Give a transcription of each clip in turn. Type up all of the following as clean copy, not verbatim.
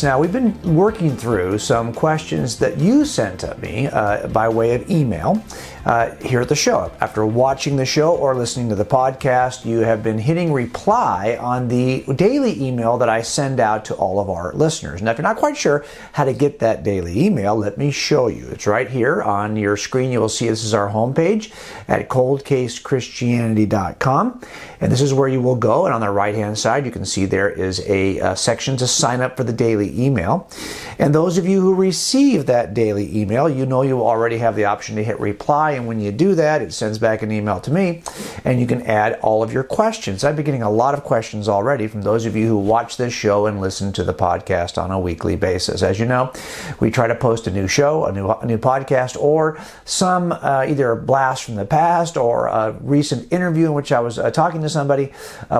Now, we've been working through some questions that you sent to me by way of email here at the show. After watching the show or listening to the podcast, you have been hitting reply on the daily email that I send out to all of our listeners. Now, if you're not quite sure how to get that daily email, let me show you. It's right here on your screen. You will see this is our homepage at coldcasechristianity.com. And this is where you will go. And on the right-hand side, you can see there is a section to sign up for the daily email. And those of you who receive that daily email, you know you already have the option to hit reply. And when you do that, it sends back an email to me, and you can add all of your questions. I've been getting a lot of questions already from those of you who watch this show and listen to the podcast on a weekly basis. As you know, we try to post a new show, a new podcast, or some either a blast from the past or a recent interview in which I was talking to somebody.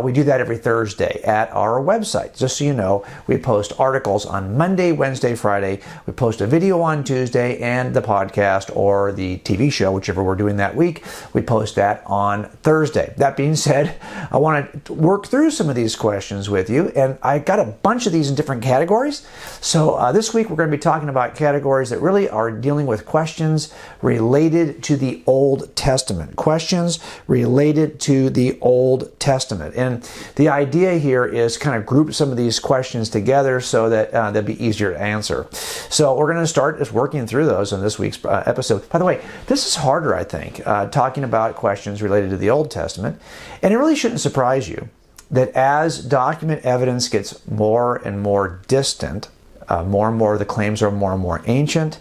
We do that every Thursday at our website. Just so you know, we post articles on Monday, Wednesday, Friday. We post a video on Tuesday, and the podcast or the TV show, whichever we're doing that week, we post that on Thursday. That being said, I want to work through some of these questions with you, and I got a bunch of these in different categories. So this week we're going to be talking about categories that really are dealing with questions related to the Old Testament. Questions related to the Old Testament. And the idea here is kind of group some of these questions together so that they'll be easier to answer. So we're going to start just working through those in this week's episode. By the way, this is harder, I think, talking about questions related to the Old Testament. And it really shouldn't surprise you that as document evidence gets more and more distant, more and more the claims are more and more ancient.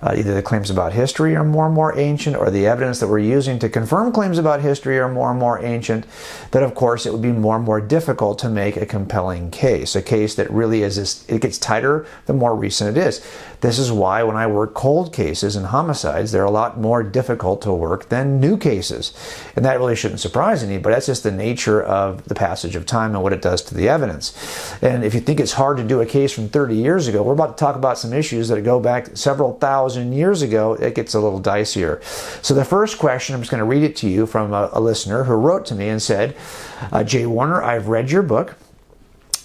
Either the claims about history are more and more ancient, or the evidence that we're using to confirm claims about history are more and more ancient, that of course it would be more and more difficult to make a compelling case. A case that really it gets tighter the more recent it is. This is why when I work cold cases and homicides, they're a lot more difficult to work than new cases. And that really shouldn't surprise anybody. That's just the nature of the passage of time and what it does to the evidence. And if you think it's hard to do a case from 30 years ago, we're about to talk about some issues that go back several thousand years ago. It gets a little dicier. So the first question, I'm just going to read it to you from a listener who wrote to me and said, Jay Warner, I've read your book,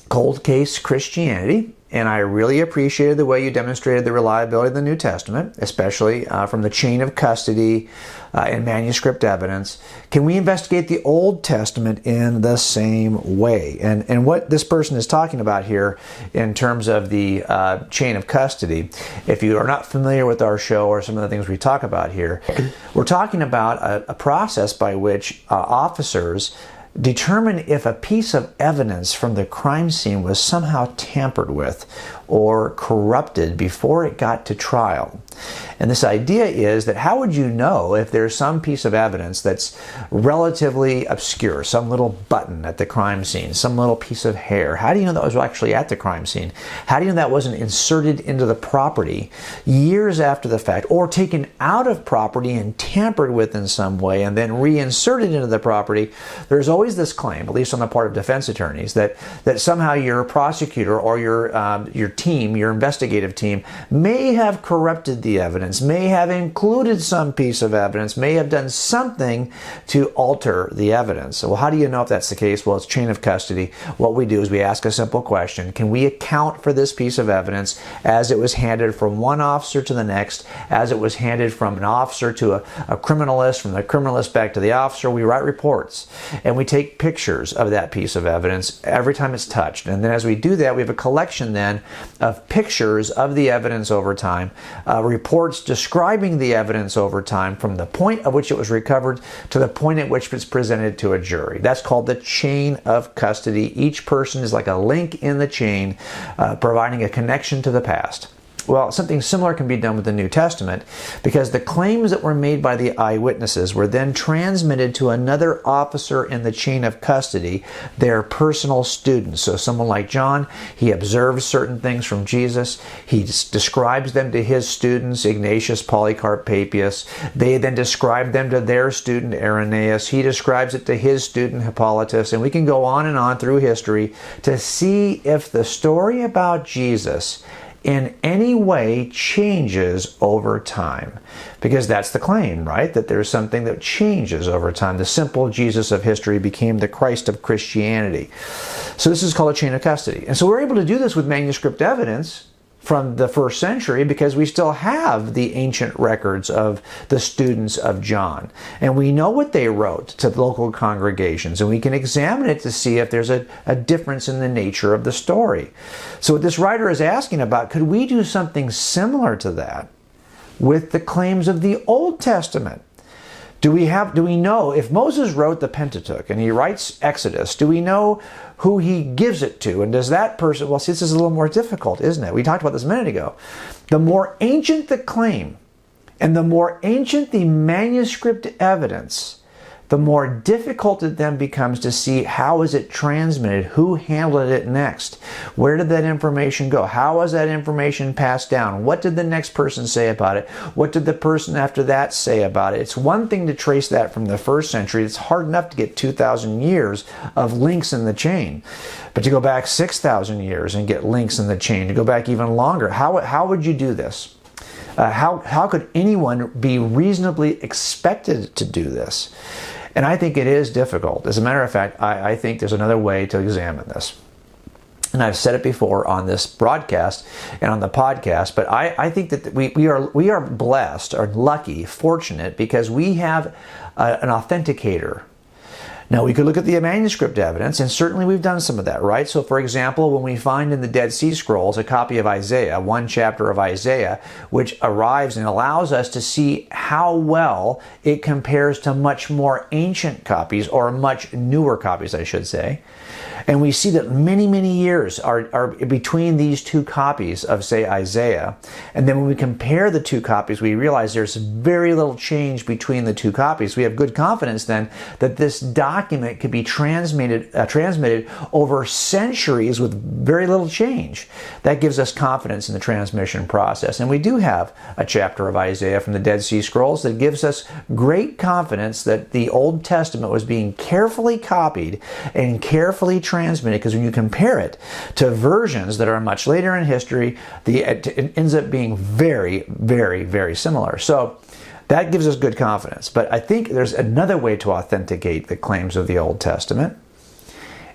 Cold Case Christianity, and I really appreciated the way you demonstrated the reliability of the New Testament, especially from the chain of custody and manuscript evidence. Can we investigate the Old Testament in the same way? And what this person is talking about here in terms of the chain of custody, if you are not familiar with our show or some of the things we talk about here, we're talking about a process by which officers determine if a piece of evidence from the crime scene was somehow tampered with or corrupted before it got to trial. And this idea is that how would you know if there's some piece of evidence that's relatively obscure, some little button at the crime scene, some little piece of hair? How do you know that was actually at the crime scene? How do you know that wasn't inserted into the property years after the fact, or taken out of property and tampered with in some way and then reinserted into the property? There's always this claim, at least on the part of defense attorneys, that somehow your prosecutor or your team, your investigative team, may have corrupted the evidence, may have included some piece of evidence, may have done something to alter the evidence. So, well, how do you know if that's the case? Well, it's chain of custody. What we do is we ask a simple question. Can we account for this piece of evidence as it was handed from one officer to the next, as it was handed from an officer to a criminalist, from the criminalist back to the officer? We write reports, and we take pictures of that piece of evidence every time it's touched. And then as we do that, we have a collection then of pictures of the evidence over time, reports describing the evidence over time from the point at which it was recovered to the point at which it's presented to a jury. That's called the chain of custody. Each person is like a link in the chain, providing a connection to the past. Well, something similar can be done with the New Testament, because the claims that were made by the eyewitnesses were then transmitted to another officer in the chain of custody, their personal students. So someone like John, he observes certain things from Jesus. He describes them to his students, Ignatius, Polycarp, Papias. They then describe them to their student, Irenaeus. He describes it to his student, Hippolytus. And we can go on and on through history to see if the story about Jesus in any way changes over time. Because that's the claim, right? That there's something that changes over time. The simple Jesus of history became the Christ of Christianity. So this is called a chain of custody. And so we're able to do this with manuscript evidence from the first century because we still have the ancient records of the students of John. And we know what they wrote to local congregations, and we can examine it to see if there's a difference in the nature of the story. So what this writer is asking about, could we do something similar to that with the claims of the Old Testament? Do we know if Moses wrote the Pentateuch and he writes Exodus, do we know who he gives it to? And does that person, well, see, this is a little more difficult, isn't it? We talked about this a minute ago. The more ancient the claim and the more ancient the manuscript evidence, the more difficult it then becomes to see how is it transmitted, who handled it next, where did that information go, how was that information passed down, what did the next person say about it, what did the person after that say about it. It's one thing to trace that from the first century. It's hard enough to get 2,000 years of links in the chain. But to go back 6,000 years and get links in the chain, to go back even longer, how would you do this? How could anyone be reasonably expected to do this? And I think it is difficult. As a matter of fact, I think there's another way to examine this. And I've said it before on this broadcast and on the podcast, but I think that we are blessed or lucky, fortunate, because we have an authenticator. Now, we could look at the manuscript evidence, and certainly we've done some of that, right? So, for example, when we find in the Dead Sea Scrolls a copy of Isaiah, one chapter of Isaiah, which arrives and allows us to see how well it compares to much more ancient copies, or much newer copies, I should say. And we see that many, many years are between these two copies of, say, Isaiah. And then when we compare the two copies, we realize there's very little change between the two copies. We have good confidence then that this document could be transmitted over centuries with very little change. That gives us confidence in the transmission process. And we do have a chapter of Isaiah from the Dead Sea Scrolls that gives us great confidence that the Old Testament was being carefully copied and carefully transmitted, because when you compare it to versions that are much later in history, it ends up being very, very, very similar. So that gives us good confidence. But I think there's another way to authenticate the claims of the Old Testament,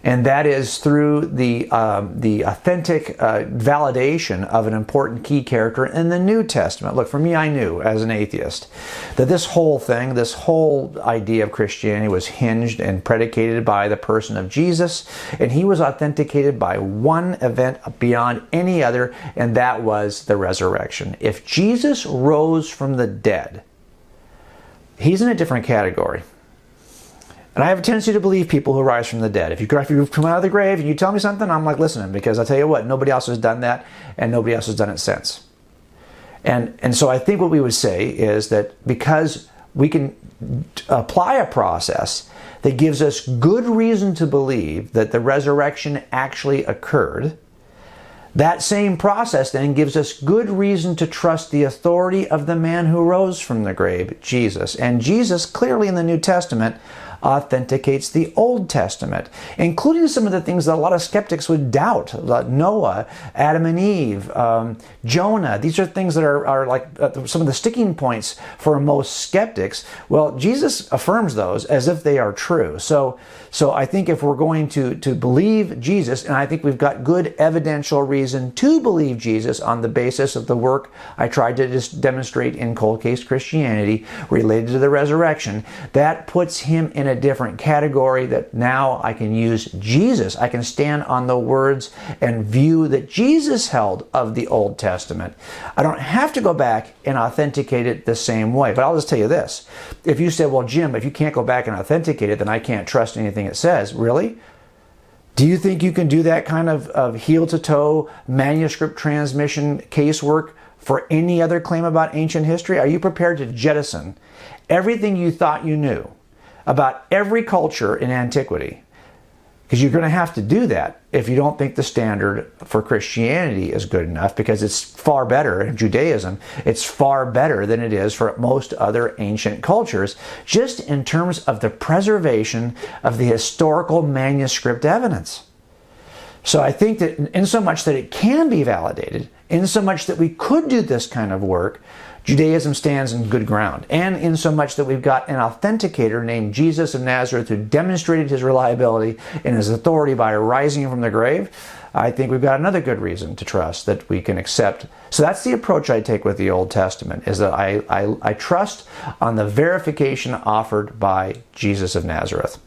and that is through the authentic validation of an important key character in the New Testament. Look, for me, I knew as an atheist that this whole thing, this whole idea of Christianity was hinged and predicated by the person of Jesus, and he was authenticated by one event beyond any other, and that was the resurrection. If Jesus rose from the dead, he's in a different category. And I have a tendency to believe people who rise from the dead. If you come out of the grave and you tell me something, I'm like listening, because I'll tell you what, nobody else has done that, and nobody else has done it since. And so I think what we would say is that because we can apply a process that gives us good reason to believe that the resurrection actually occurred, that same process then gives us good reason to trust the authority of the man who rose from the grave, Jesus. And Jesus, clearly in the New Testament, authenticates the Old Testament, including some of the things that a lot of skeptics would doubt. Noah, Adam and Eve, Jonah. These are things that are like some of the sticking points for most skeptics. Well, Jesus affirms those as if they are true. So I think if we're going to believe Jesus, and I think we've got good evidential reason to believe Jesus on the basis of the work I tried to just demonstrate in Cold Case Christianity related to the resurrection, that puts him in a different category, that now I can use Jesus. I can stand on the words and view that Jesus held of the Old Testament. I don't have to go back and authenticate it the same way. But I'll just tell you this. If you say, well, Jim, if you can't go back and authenticate it, then I can't trust anything it says. Really? Do you think you can do that kind of heel-to-toe manuscript transmission casework for any other claim about ancient history? Are you prepared to jettison everything you thought you knew about every culture in antiquity? Because you're going to have to do that if you don't think the standard for Christianity is good enough, because it's far better in Judaism. It's far better than it is for most other ancient cultures, just in terms of the preservation of the historical manuscript evidence. So I think that in so much that it can be validated, insomuch that we could do this kind of work, Judaism stands in good ground. And insomuch that we've got an authenticator named Jesus of Nazareth who demonstrated his reliability and his authority by rising from the grave, I think we've got another good reason to trust that we can accept. So that's the approach I take with the Old Testament, is that I trust on the verification offered by Jesus of Nazareth.